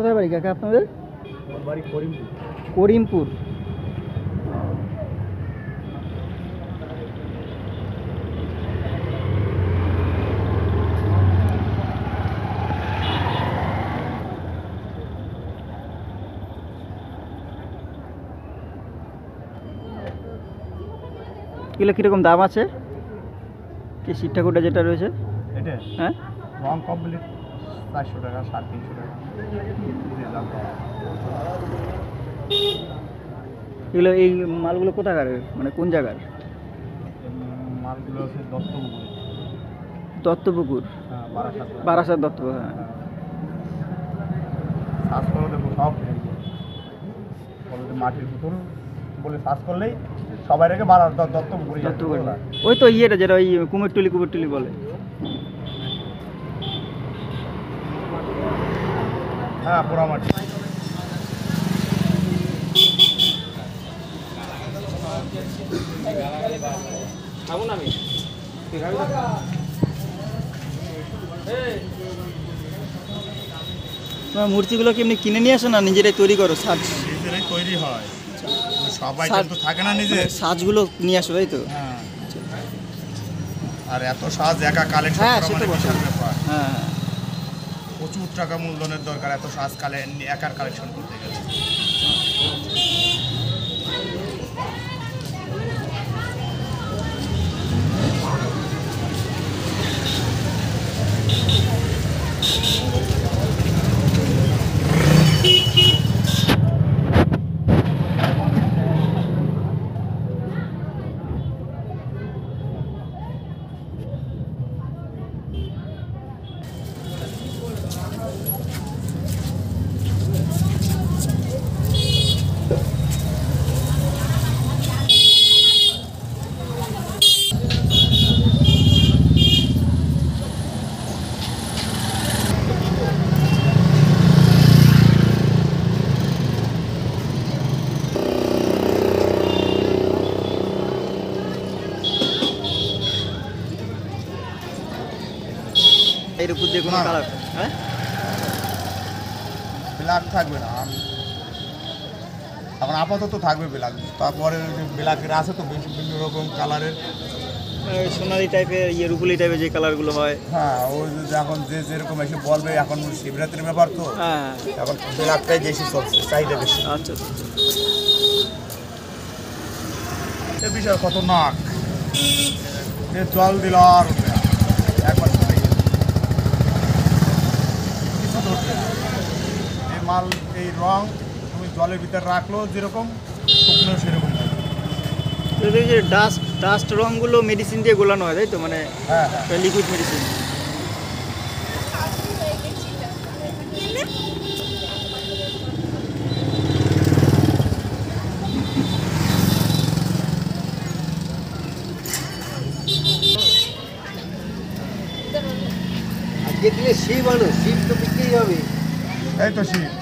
কোথায় বাড়ি কাকা আপনাদের? বাড়ি করিমপুর। করিমপুর। কিলো কীরকম দাম আছে কি সিট্টাকুটা যেটা রয়েছে? এটা হ্যাঁ, রং কমপ্লিট 400 টাকা 350 টাকা। এগুলো এই মালগুলো কোথাকার, মানে কোন জায়গার? মালগুলো হচ্ছে দত্তপুকুর। দত্তপুকুর, হ্যাঁ, বারাসাত। বারাসাত দত্তপুকুর। হ্যাঁ, সার্চ করে দেখো সব বলে যে মাটির ভিতর বলে সার্চ করলেই সবাই রেখে দত্তপুকুর। দত্তপুকুর ওই তো ইয়েটা যেটা ওই কুমিরটুলি বলে। হ্যাঁ, পোড়ামাটি। তোমার মূর্তিগুলো কি এমনি কিনে নিয়ে আসো না নিজেরাই তৈরি করো? সাজ নিজেরাই তৈরি হয়, সবাই তো থাকে না নিজে। সাজগুলো নিয়ে আসো তাই তো? হ্যাঁ, আর এত সাজ একা কালেকশন হ্যাঁ, করা সে মানে তো বিশাল ব্যাপার। হ্যাঁ, প্রচুর টাকা মূলধনের দরকার এত সাজ একার কালেকশন করতে গেলে। এর উপর দিয়ে কোনো কালার? হ্যাঁ, ব্ল্যাক থাকবে না এখন আপাতত থাকবে ব্ল্যাক, তারপরে যে ব্ল্যাকের আছে তো বিভিন্ন রকম কালারের। সোনালি টাইপের রুপুলি টাইপের যে কালারগুলো হয়। হ্যাঁ, ওই যে এখন যে যেরকম এসে বলবে, এখন শিবরাত্রির ব্যাপার তো হ্যাঁ, এখন ব্ল্যাকটাই বেশি চলছে, চাহিদা বেশি। আচ্ছা আচ্ছা। এ বিষয় কত নাক জল দিল আর উঠবে না, একবার চলে গেছে। কিছু ধরবে না। এই মাল এই রং তুমি জলের ভিতরে রাখলো যেরকম, শুকনো সেরকম থাকবে। এই যে ডাস্ট রঙগুলো মেডিসিন দিয়ে গোলানো হয় তাই তো, মানে হ্যাঁ হ্যাঁ, লিকুইড মেডিসিন। আজকে দিলে শিব আনো, শিব তো বিক্রি হবে। এই তো শীত।